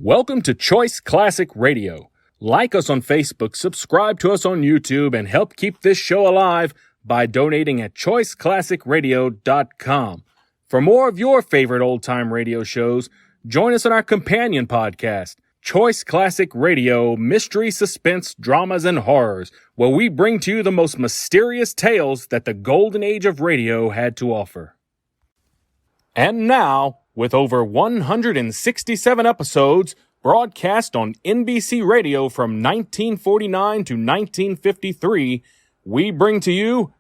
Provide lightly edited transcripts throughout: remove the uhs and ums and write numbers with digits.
Welcome to Choice Classic Radio. Like us on Facebook, subscribe to us on YouTube, and help keep this show alive by donating at choiceclassicradio.com. For more of your favorite old-time radio shows, join us on our companion podcast, Choice Classic Radio, Mystery, Suspense, Dramas, and Horrors, where we bring to you the most mysterious tales that the golden age of radio had to offer. And now, with over 167 episodes broadcast on NBC Radio from 1949 to 1953, we bring to you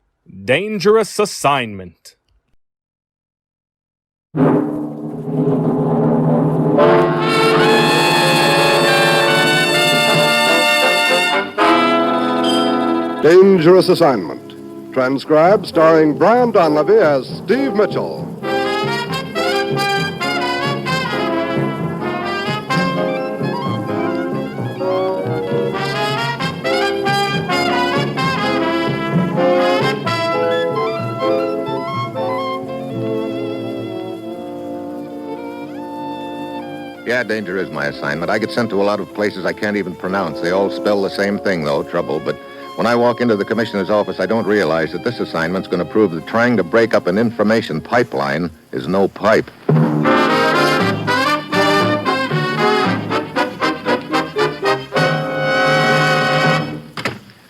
Dangerous Assignment. Dangerous Assignment. Transcribed, starring Brian Donlevy as Steve Mitchell. Yeah, danger is my assignment. I get sent to a lot of places I can't even pronounce. They all spell the same thing, though, trouble. But when I walk into the commissioner's office, I don't realize that this assignment's going to prove that trying to break up an information pipeline is no pipe.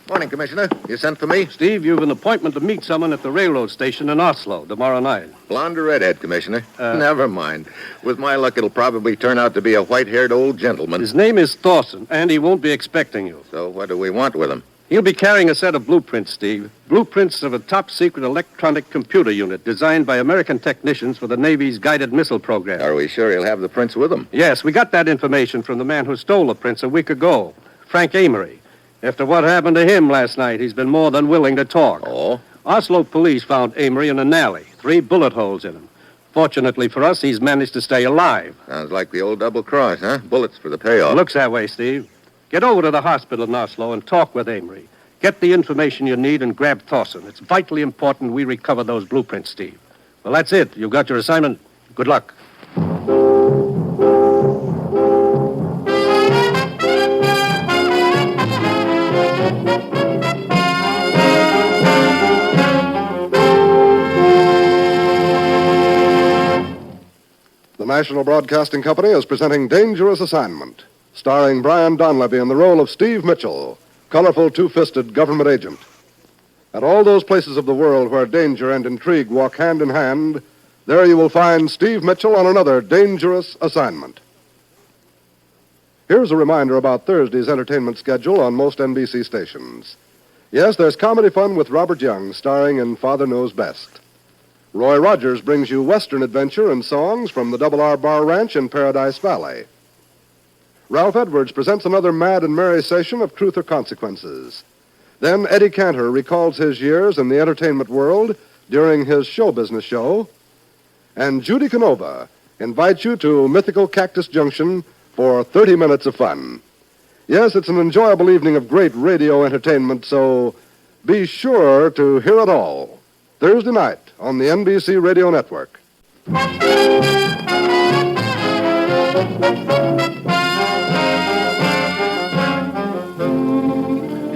Morning, Commissioner. You sent for me? Steve, you've an appointment to meet someone at the railroad station in Oslo tomorrow night. Blonde or redhead, Commissioner? Never mind. With my luck, it'll probably turn out to be a white-haired old gentleman. His name is Thorson, and he won't be expecting you. So what do we want with him? He'll be carrying a set of blueprints, Steve. Blueprints of a top-secret electronic computer unit designed by American technicians for the Navy's guided missile program. Are we sure he'll have the prints with him? Yes, we got that information from the man who stole the prints a week ago, Frank Amory. After what happened to him last night, he's been more than willing to talk. Oh? Oslo police found Amory in an alley, 3 bullet holes in him. Fortunately for us, he's managed to stay alive. Sounds like the old double cross, huh? Bullets for the payoff. Looks that way, Steve. Get over to the hospital in Oslo and talk with Amory. Get the information you need and grab Thorson. It's vitally important we recover those blueprints, Steve. Well, that's it. You've got your assignment. Good luck. The National Broadcasting Company is presenting Dangerous Assignment, starring Brian Donlevy in the role of Steve Mitchell, colorful two-fisted government agent. At all those places of the world where danger and intrigue walk hand in hand, there you will find Steve Mitchell on another dangerous assignment. Here's a reminder about Thursday's entertainment schedule on most NBC stations. Yes, there's comedy fun with Robert Young, starring in Father Knows Best. Roy Rogers brings you Western adventure and songs from the Double R Bar Ranch in Paradise Valley. Ralph Edwards presents another mad and merry session of Truth or Consequences. Then Eddie Cantor recalls his years in the entertainment world during his show business show. And Judy Canova invites you to mythical Cactus Junction for 30 minutes of fun. Yes, it's an enjoyable evening of great radio entertainment, so be sure to hear it all. Thursday night on the NBC Radio Network.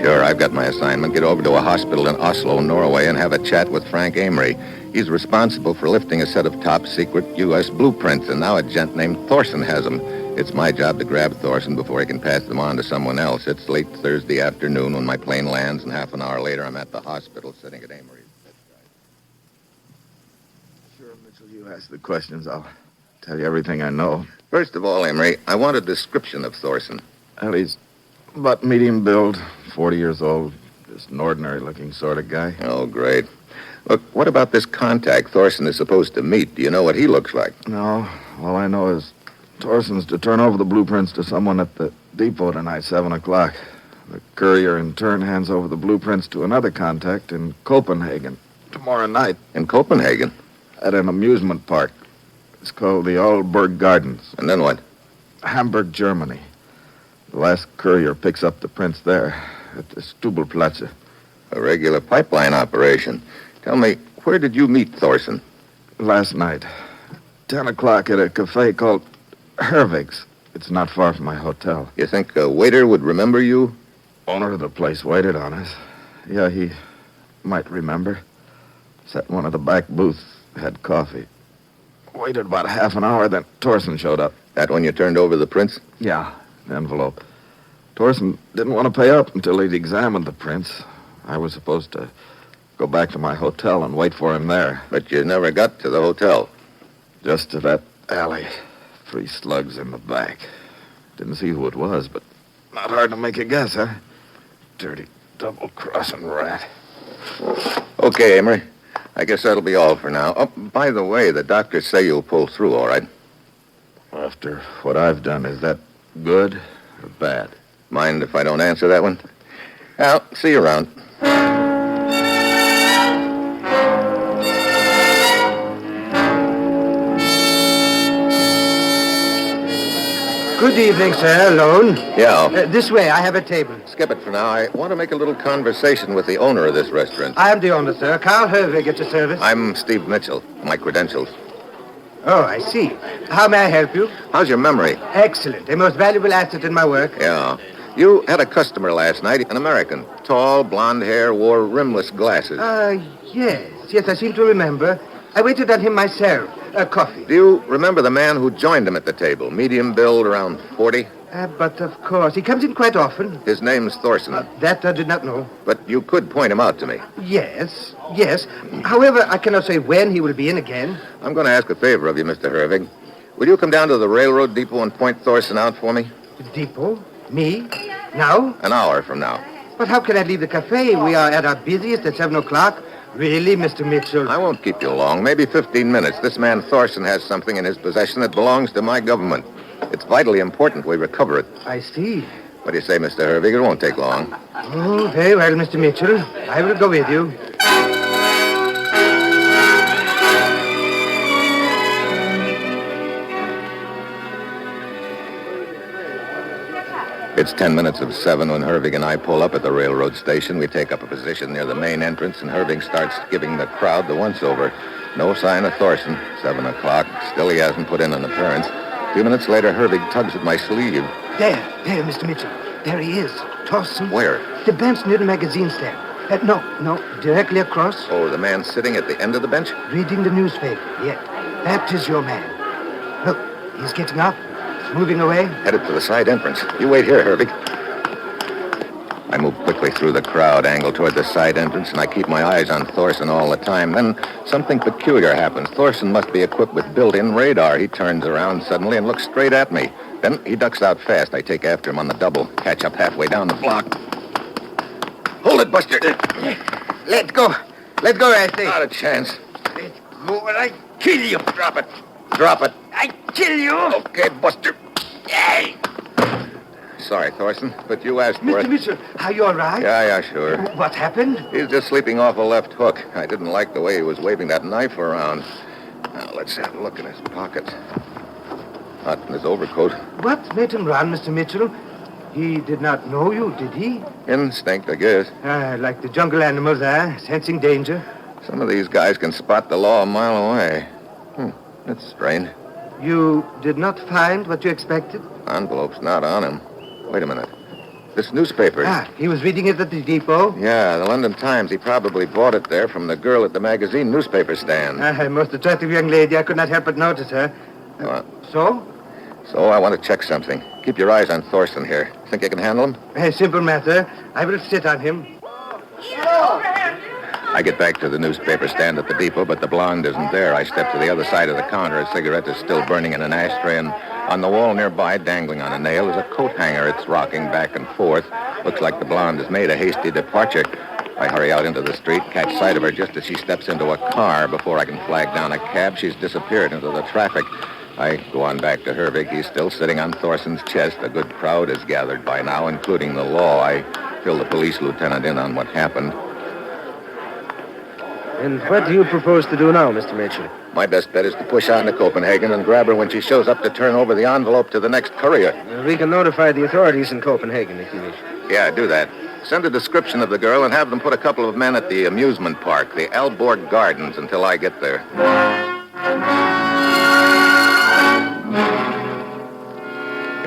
Sure, I've got my assignment. Get over to a hospital in Oslo, Norway, and have a chat with Frank Amory. He's responsible for lifting a set of top-secret U.S. blueprints, and now a gent named Thorson has them. It's my job to grab Thorson before he can pass them on to someone else. It's late Thursday afternoon when my plane lands, and half an hour later I'm at the hospital sitting at Amory's. Sure, Mitchell, you ask the questions. I'll tell you everything I know. First of all, Amory, I want a description of Thorson. Well, he's about medium build, 40 years old, just an ordinary-looking sort of guy. Oh, great. Look, what about this contact Thorson is supposed to meet? Do you know what he looks like? No, all I know is Thorson's to turn over the blueprints to someone at the depot tonight, 7 o'clock. The courier in turn hands over the blueprints to another contact in Copenhagen tomorrow night. In Copenhagen? At an amusement park. It's called the Aalborg Gardens. And then what? Hamburg, Germany. The last courier picks up the prints there at the Stubelplatz. A regular pipeline operation. Tell me, where did you meet Thorson? Last night. 10 o'clock at a cafe called Hervig's. It's not far from my hotel. You think a waiter would remember you? Owner of the place waited on us. Yeah, he might remember. Sat in one of the back booths, had coffee. Waited about half an hour, then Thorson showed up. That when you turned over the prints? Yeah, the envelope. Thorson didn't want to pay up until he'd examined the prints. I was supposed to go back to my hotel and wait for him there. But you never got to the hotel. Just to that alley. 3 slugs in the back. Didn't see who it was, but not hard to make a guess, huh? Dirty double-crossing rat. Okay, Amory. I guess that'll be all for now. Oh, by the way, the doctors say you'll pull through, all right? After what I've done, is that good or bad? Mind if I don't answer that one? Well, see you around. Good evening, sir. Alone? Yeah, This way. I have a table. skip it for now. I want to make a little conversation with the owner of this restaurant. I am the owner, sir. Carl Hervig at your service. I'm Steve Mitchell. My credentials. Oh, I see. How may I help you? How's your memory? Excellent. A most valuable asset in my work. Yeah. You had a customer last night, an American. Tall, blonde hair, wore rimless glasses. Yes. Yes, I seem to remember. I waited on him myself. Coffee. Do you remember the man who joined him at the table? Medium build, around 40? But of course, he comes in quite often. His name's Thorson. That I did not know. But you could point him out to me. Yes. However, I cannot say when he will be in again. I'm going to ask a favor of you, Mr. Hervig. Will you come down to the railroad depot and point Thorson out for me? Depot? Me? Now? An hour from now. But how can I leave the cafe? We are at our busiest at 7 o'clock. Really, Mr. Mitchell? I won't keep you long. Maybe 15 minutes. This man Thorson has something in his possession that belongs to my government. It's vitally important we recover it. I see. What do you say, Mr. Hervig? It won't take long. Oh, very well, Mr. Mitchell. I will go with you. It's 10 minutes of 7 when Hervig and I pull up at the railroad station. We take up a position near the main entrance, and Hervig starts giving the crowd the once-over. No sign of Thorson. 7 o'clock. Still he hasn't put in an appearance. A few minutes later, Hervig tugs at my sleeve. There, Mr. Mitchell. There he is. Thorson. Where? The bench near the magazine stand. No, directly across. Oh, the man sitting at the end of the bench? Reading the newspaper. Yeah, that is your man. Look, he's getting up, moving away. Headed for the side entrance. You wait here, Hervig. I move quickly through the crowd, angle toward the side entrance, and I keep my eyes on Thorson all the time. Then something peculiar happens. Thorson must be equipped with built-in radar. He turns around suddenly and looks straight at me. Then he ducks out fast. I take after him on the double, catch up halfway down the block. Hold it, Buster. Let go, I say. Not a chance. Let go or I kill you. Drop it. Drop it. I kill you. Okay, Buster. Hey. Sorry, Thorson, but you asked for Mr. it. Mitchell, are you all right? Yeah, sure. What happened? He's just sleeping off a left hook. I didn't like the way he was waving that knife around. Now, let's have a look in his pockets. Not in his overcoat. What made him run, Mr. Mitchell? He did not know you, did he? Instinct, I guess. Like the jungle animals, sensing danger. Some of these guys can spot the law a mile away. That's strange. You did not find what you expected? Envelope's not on him. Wait a minute. This newspaper. He was reading it at the depot. Yeah, the London Times. He probably bought it there from the girl at the magazine newspaper stand. A most attractive young lady. I could not help but notice her. So? So I want to check something. Keep your eyes on Thorson here. Think you can handle him? A simple matter. I will sit on him. I get back to the newspaper stand at the depot, but the blonde isn't there. I step to the other side of the counter. A cigarette is still burning in an ashtray, and on the wall nearby, dangling on a nail, is a coat hanger. It's rocking back and forth. Looks like the blonde has made a hasty departure. I hurry out into the street, catch sight of her just as she steps into a car. Before I can flag down a cab, she's disappeared into the traffic. I go on back to Hervig. He's still sitting on Thorson's chest. A good crowd has gathered by now, including the law. I fill the police lieutenant in on what happened. And what do you propose to do now, Mr. Mitchell? My best bet is to push on to Copenhagen and grab her when she shows up to turn over the envelope to the next courier. We can notify the authorities in Copenhagen if you wish. Yeah, do that. Send a description of the girl and have them put a couple of men at the amusement park, the Alborg Gardens, until I get there.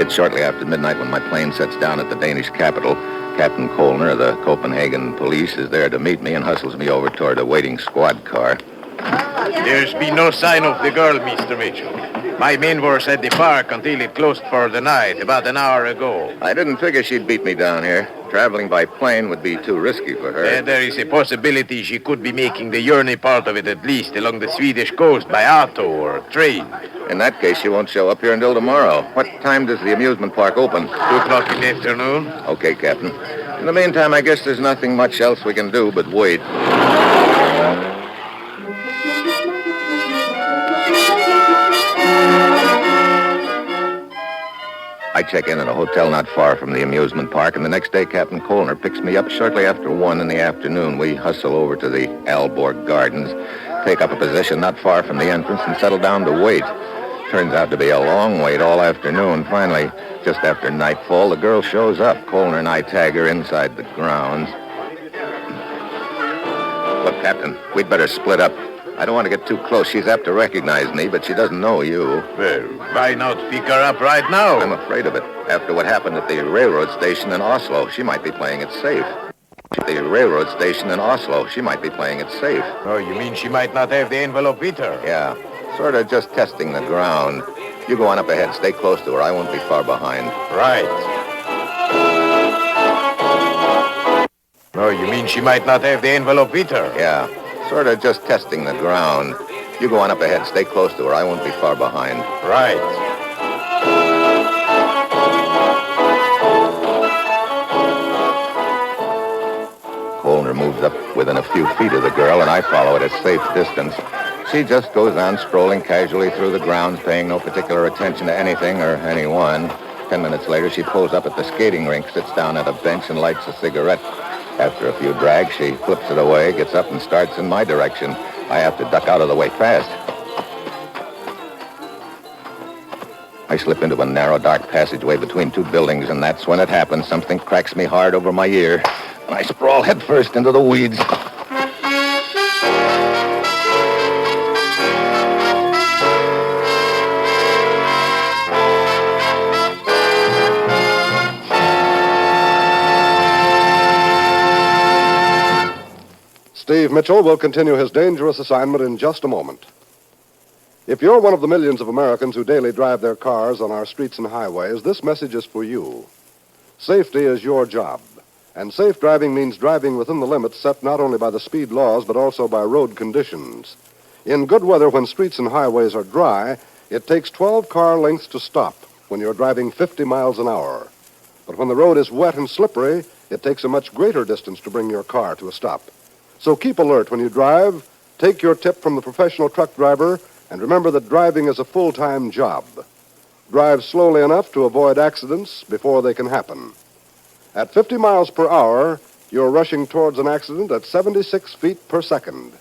It's shortly after midnight when my plane sets down at the Danish capital. Captain Kolner of the Copenhagen police is there to meet me and hustles me over toward a waiting squad car. There's been no sign of the girl, Mr. Mitchell. My men were at the park until it closed for the night, about an hour ago. I didn't figure she'd beat me down here. Traveling by plane would be too risky for her. There is a possibility she could be making the journey part of it at least along the Swedish coast by auto or train. In that case, she won't show up here until tomorrow. What time does the amusement park open? 2 o'clock in the afternoon. Okay, Captain. In the meantime, I guess there's nothing much else we can do but wait. I check in at a hotel not far from the amusement park, and the next day Captain Kolner picks me up shortly after 1 in the afternoon. We hustle over to the Alborg Gardens, take up a position not far from the entrance, and settle down to wait. Turns out to be a long wait all afternoon. Finally, just after nightfall, the girl shows up. Kolner and I tag her inside the grounds. Look, Captain, we'd better split up. I don't want to get too close. She's apt to recognize me, but she doesn't know you. Well, why not pick her up right now? I'm afraid of it. After what happened at the railroad station in Oslo, she might be playing it safe. At the railroad station in Oslo, she might be playing it safe. Oh, you mean she might not have the envelope with her? Yeah, sort of just testing the ground. You go on up ahead. Stay close to her. I won't be far behind. Right. Oh, you mean she might not have the envelope with her? Yeah, sort of just testing the ground. You go on up ahead. Stay close to her. I won't be far behind. Right. Kolner moves up within a few feet of the girl, and I follow at a safe distance. She just goes on strolling casually through the grounds, paying no particular attention to anything or anyone. 10 minutes later, she pulls up at the skating rink, sits down at a bench, and lights a cigarette. After a few drags, she flips it away, gets up, and starts in my direction. I have to duck out of the way fast. I slip into a narrow, dark passageway between 2 buildings, and that's when it happens. Something cracks me hard over my ear, and I sprawl headfirst into the weeds. Steve Mitchell will continue his dangerous assignment in just a moment. If you're one of the millions of Americans who daily drive their cars on our streets and highways, this message is for you. Safety is your job, and safe driving means driving within the limits set not only by the speed laws but also by road conditions. In good weather, when streets and highways are dry, it takes 12 car lengths to stop when you're driving 50 miles an hour. But when the road is wet and slippery, it takes a much greater distance to bring your car to a stop. So keep alert when you drive, take your tip from the professional truck driver, and remember that driving is a full-time job. Drive slowly enough to avoid accidents before they can happen. At 50 miles per hour, you're rushing towards an accident at 76 feet per second.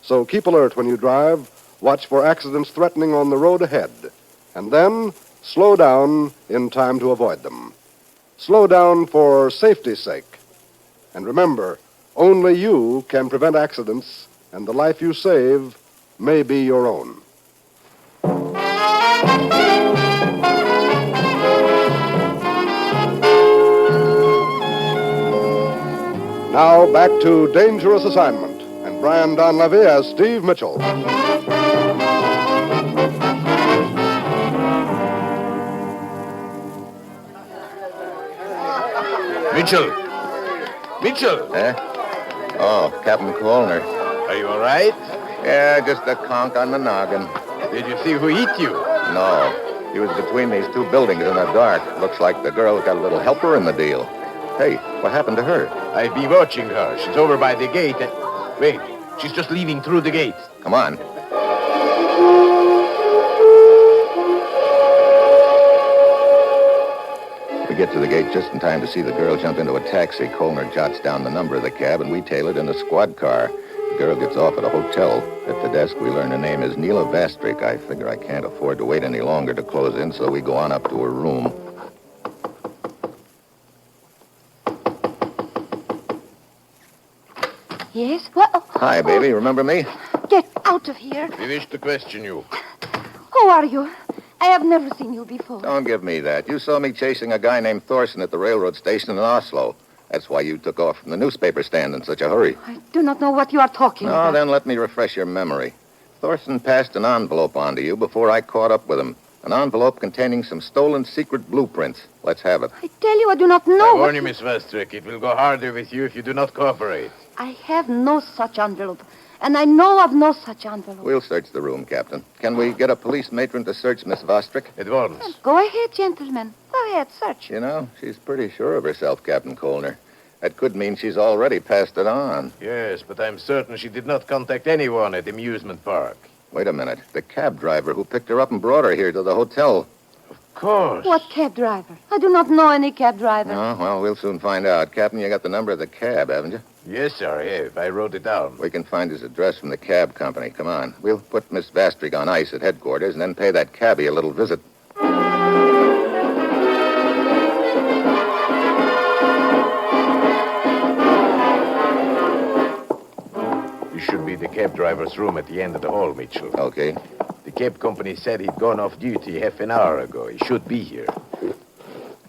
So keep alert when you drive, watch for accidents threatening on the road ahead, and then slow down in time to avoid them. Slow down for safety's sake. And remember, only you can prevent accidents, and the life you save may be your own. Now back to Dangerous Assignment, and Brian Donlevy as Steve Mitchell. Mitchell! Eh? Oh, Captain Kolner. Are you all right? Yeah, just a conk on the noggin. Did you see who hit you? No. He was between these 2 buildings in the dark. Looks like the girl's got a little helper in the deal. Hey, what happened to her? I've been watching her. She's over by the gate. Wait, she's just leaving through the gate. Come on. We get to the gate just in time to see the girl jump into a taxi. Kolner jots down the number of the cab, and we tail it in a squad car. The girl gets off at a hotel. At the desk, we learn her name is Neela Vastrik. I figure I can't afford to wait any longer to close in, so we go on up to her room. Yes? What? Oh, Hi, baby. Remember me? get out of here. We wish to question you. Who are you? I have never seen you before. Don't give me that. You saw me chasing a guy named Thorson at the railroad station in Oslo. That's why you took off from the newspaper stand in such a hurry. I do not know what you are talking No, about. then let me refresh your memory. Thorson passed an envelope on to you before I caught up with him. An envelope containing some stolen secret blueprints. Let's have it. I tell you, I do not know. I warn you, Miss Westrick, it will go harder with you if you do not cooperate. I have no such envelope, and I know of no such envelope. We'll search the room, Captain. Can we get a police matron to search Miss Vostrick? At once. Go ahead, gentlemen. Go ahead, search. You know, she's pretty sure of herself, Captain Colner. That could mean she's already passed it on. Yes, but I'm certain she did not contact anyone at the amusement park. Wait a minute. The cab driver who picked her up and brought her here to the hotel. Of course. What cab driver? I do not know any cab driver. Oh, well, we'll soon find out. Captain, you got the number of the cab, haven't you? Yes, sir, I have. I wrote it down. We can find his address from the cab company. Come on. We'll put Miss Vastrick on ice at headquarters and then pay that cabbie a little visit. This should be the cab driver's room at the end of the hall, Mitchell. Okay. The cab company said he'd gone off duty half an hour ago. He should be here.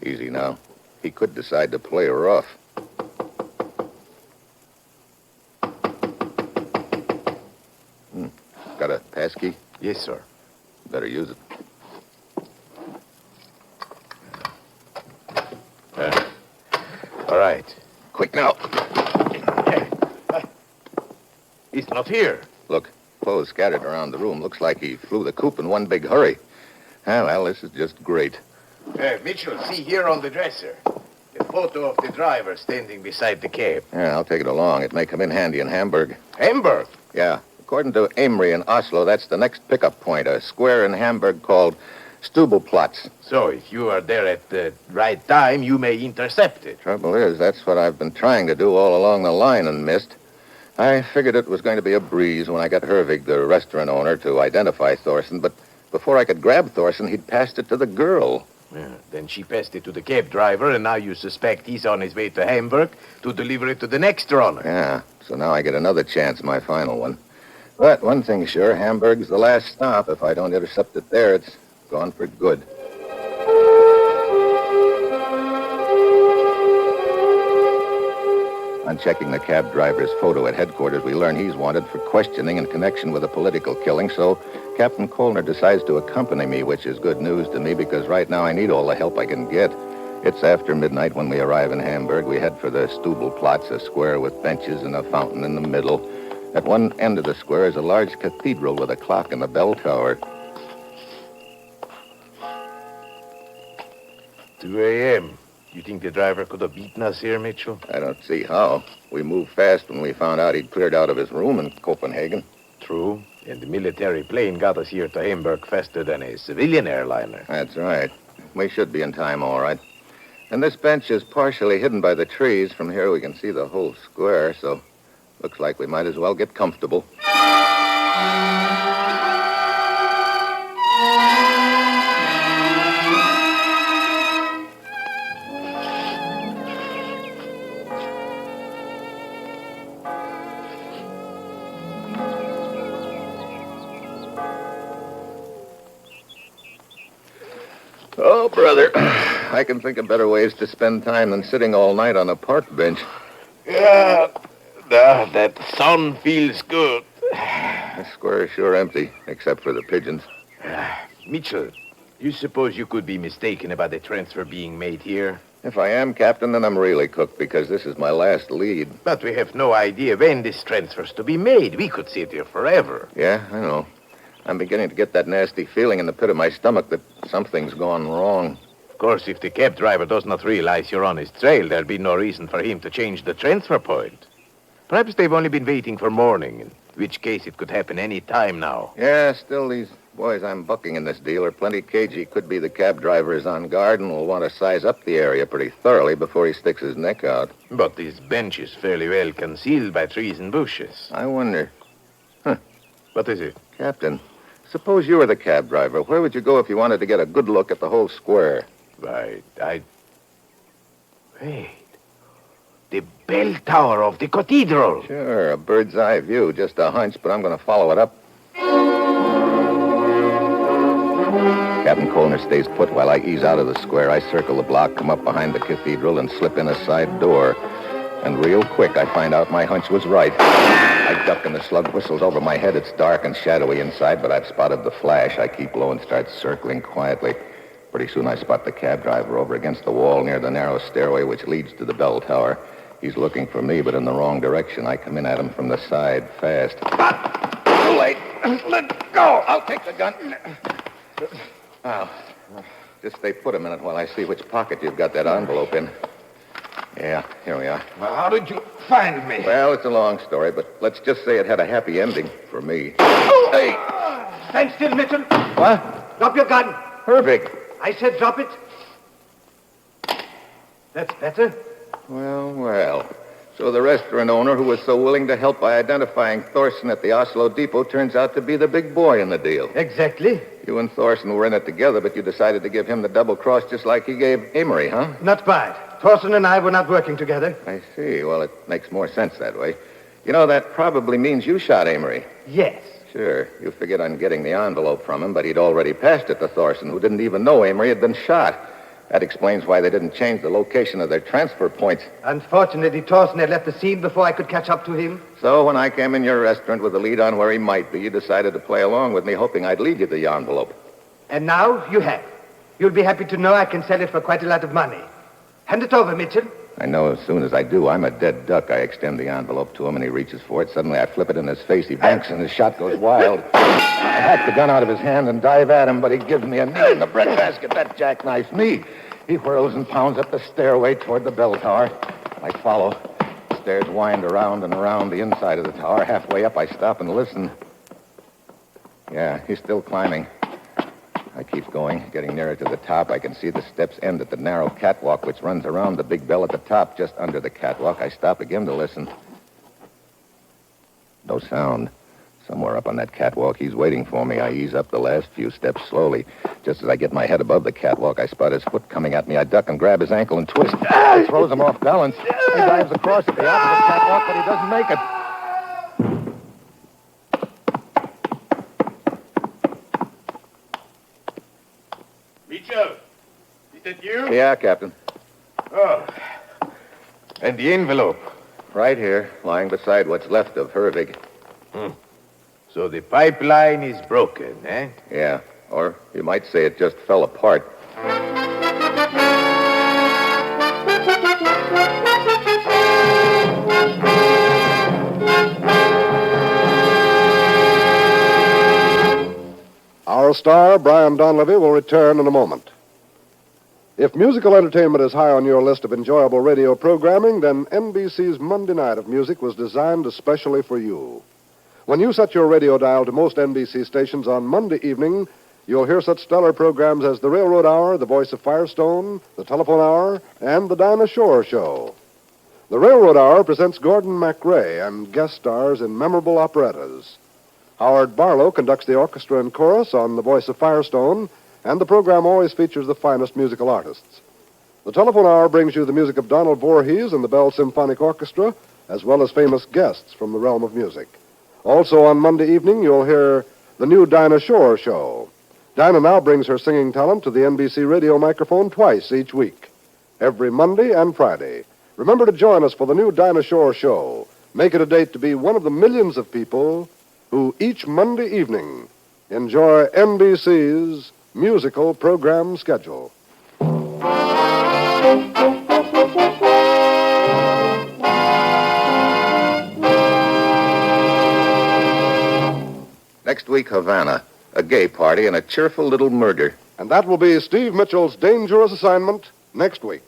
Easy now. He could decide to play her off. Got a passkey? Yes, sir. Better use it. All right. Quick now. He's not here. Look, clothes scattered around the room. Looks like he flew the coop in one big hurry. Ah, well, this is just great. Mitchell, see here on the dresser. A photo of the driver standing beside the cab. Yeah, I'll take it along. It may come in handy in Hamburg. Hamburg? Yeah. According to Amory in Oslo, that's the next pickup point, a square in Hamburg called Stubelplatz. So if you are there at the right time, you may intercept it. Trouble is, that's what I've been trying to do all along the line and missed. I figured it was going to be a breeze when I got Hervig, the restaurant owner, to identify Thorson, but before I could grab Thorson, he'd passed it to the girl. Yeah, then she passed it to the cab driver, and now you suspect he's on his way to Hamburg to deliver it to the next runner. Yeah, so now I get another chance, my final one. But one thing's sure, Hamburg's the last stop. If I don't intercept it there, it's gone for good. On checking the cab driver's photo at headquarters, we learn he's wanted for questioning in connection with a political killing, so Captain Colner decides to accompany me, which is good news to me because right now I need all the help I can get. It's after midnight when we arrive in Hamburg. We head for the Stubelplatz, a square with benches and a fountain in the middle. At one end of the square is a large cathedral with a clock and a bell tower. 2 a.m. You think the driver could have beaten us here, Mitchell? I don't see how. We moved fast when we found out he'd cleared out of his room in Copenhagen. True. And the military plane got us here to Hamburg faster than a civilian airliner. That's right. We should be in time, all right. And this bench is partially hidden by the trees. From here we can see the whole square, so looks like we might as well get comfortable. Oh, brother, I can think of better ways to spend time than sitting all night on a park bench. Yeah, that sun feels good. The square is sure empty, except for the pigeons. Mitchell, you suppose you could be mistaken about the transfer being made here? If I am, Captain, then I'm really cooked because this is my last lead. But we have no idea when this transfer's to be made. We could sit here forever. Yeah, I know. I'm beginning to get that nasty feeling in the pit of my stomach that something's gone wrong. Of course, if the cab driver does not realize you're on his trail, there'll be no reason for him to change the transfer point. Perhaps they've only been waiting for morning, in which case it could happen any time now. Yeah, still, these boys I'm bucking in this deal are plenty cagey. Could be the cab driver is on guard and will want to size up the area pretty thoroughly before he sticks his neck out. But this bench is fairly well concealed by trees and bushes. I wonder. What is it? Captain, suppose you were the cab driver. Where would you go if you wanted to get a good look at the whole square? Wait. The bell tower of the cathedral. Sure, a bird's eye view. Just a hunch, but I'm going to follow it up. Captain Colner stays put while I ease out of the square. I circle the block, come up behind the cathedral, and slip in a side door. And real quick, I find out my hunch was right. I duck and the slug whistles over my head. It's dark and shadowy inside, but I've spotted the flash. I keep low and start circling quietly. Pretty soon I spot the cab driver over against the wall near the narrow stairway which leads to the bell tower. He's looking for me, but in the wrong direction. I come in at him from the side, fast. Too late. Let go. I'll take the gun. Now, just stay put a minute while I see which pocket you've got that envelope in. Yeah, here we are. Well, how did you find me? Well, it's a long story, but let's just say it had a happy ending for me. Hey! Stand still, Mitchell. What? Drop your gun. Herbig. I said drop it. That's better. Well. So the restaurant owner who was so willing to help by identifying Thorson at the Oslo depot turns out to be the big boy in the deal. Exactly. You and Thorson were in it together, but you decided to give him the double cross just like he gave Amory, huh? Not bad. Thorson and I were not working together. I see. Well, it makes more sense that way. You know, that probably means you shot Amory. Yes. Sure. You figured on getting the envelope from him, but he'd already passed it to Thorson, who didn't even know Amory had been shot. That explains why they didn't change the location of their transfer points. Unfortunately, Thorson had left the scene before I could catch up to him. So when I came in your restaurant with a lead on where he might be, you decided to play along with me, hoping I'd lead you to the envelope. And now you have. You'll be happy to know I can sell it for quite a lot of money. Hand it over, Mitchell. I know as soon as I do, I'm a dead duck. I extend the envelope to him, and he reaches for it. Suddenly, I flip it in his face. He banks, and his shot goes wild. I hack the gun out of his hand and dive at him, but he gives me a knee in the breadbasket. That jackknife me. He whirls and pounds up the stairway toward the bell tower. I follow. The stairs wind around and around the inside of the tower. Halfway up, I stop and listen. Yeah, he's still climbing. I keep going, getting nearer to the top. I can see the steps end at the narrow catwalk which runs around the big bell at the top. Just under the catwalk, I stop again to listen. No sound. Somewhere up on that catwalk, he's waiting for me. I ease up the last few steps slowly. Just as I get my head above the catwalk, I spot his foot coming at me. I duck and grab his ankle and twist. It throws him off balance. He dives across at the opposite catwalk, but he doesn't make it. Mitchell, is that you? Yeah, Captain. Oh. And the envelope? Right here, lying beside what's left of Hervig. So the pipeline is broken, eh? Yeah, or you might say it just fell apart. Our star, Brian Donlevy, will return in a moment. If musical entertainment is high on your list of enjoyable radio programming, then NBC's Monday Night of Music was designed especially for you. When you set your radio dial to most NBC stations on Monday evening, you'll hear such stellar programs as The Railroad Hour, The Voice of Firestone, The Telephone Hour, and The Dinah Shore Show. The Railroad Hour presents Gordon MacRae and guest stars in memorable operettas. Howard Barlow conducts the orchestra and chorus on The Voice of Firestone, and the program always features the finest musical artists. The Telephone Hour brings you the music of Donald Voorhees and the Bell Symphonic Orchestra, as well as famous guests from the realm of music. Also on Monday evening, you'll hear the new Dinah Shore Show. Dinah now brings her singing talent to the NBC radio microphone twice each week, every Monday and Friday. Remember to join us for the new Dinah Shore Show. Make it a date to be one of the millions of people who each Monday evening enjoy NBC's musical program schedule. Next week, Havana. A gay party and a cheerful little murder. And that will be Steve Mitchell's dangerous assignment next week.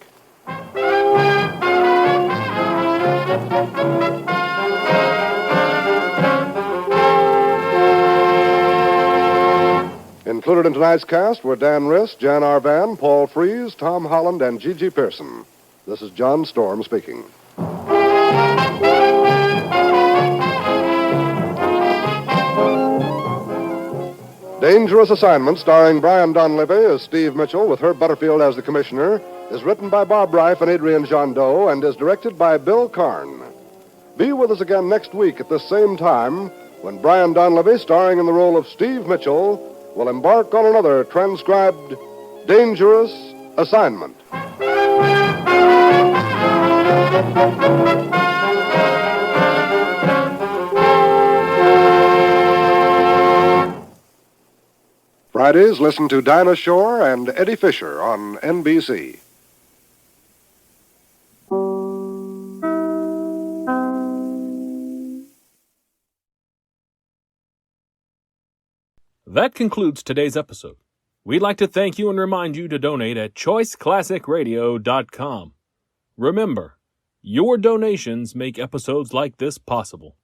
Included in tonight's cast were Dan Riss, Jan Arvan, Paul Frees, Tom Holland, and Gigi Pearson. This is John Storm speaking. Dangerous Assignment, starring Brian Donlevy as Steve Mitchell with Herb Butterfield as the commissioner, is written by Bob Reif and Adrian Jondeau and is directed by Bill Karn. Be with us again next week at the same time when Brian Donlevy, starring in the role of Steve Mitchell, will embark on another transcribed dangerous assignment. Fridays, listen to Dinah Shore and Eddie Fisher on NBC. That concludes today's episode. We'd like to thank you and remind you to donate at choiceclassicradio.com. Remember, your donations make episodes like this possible.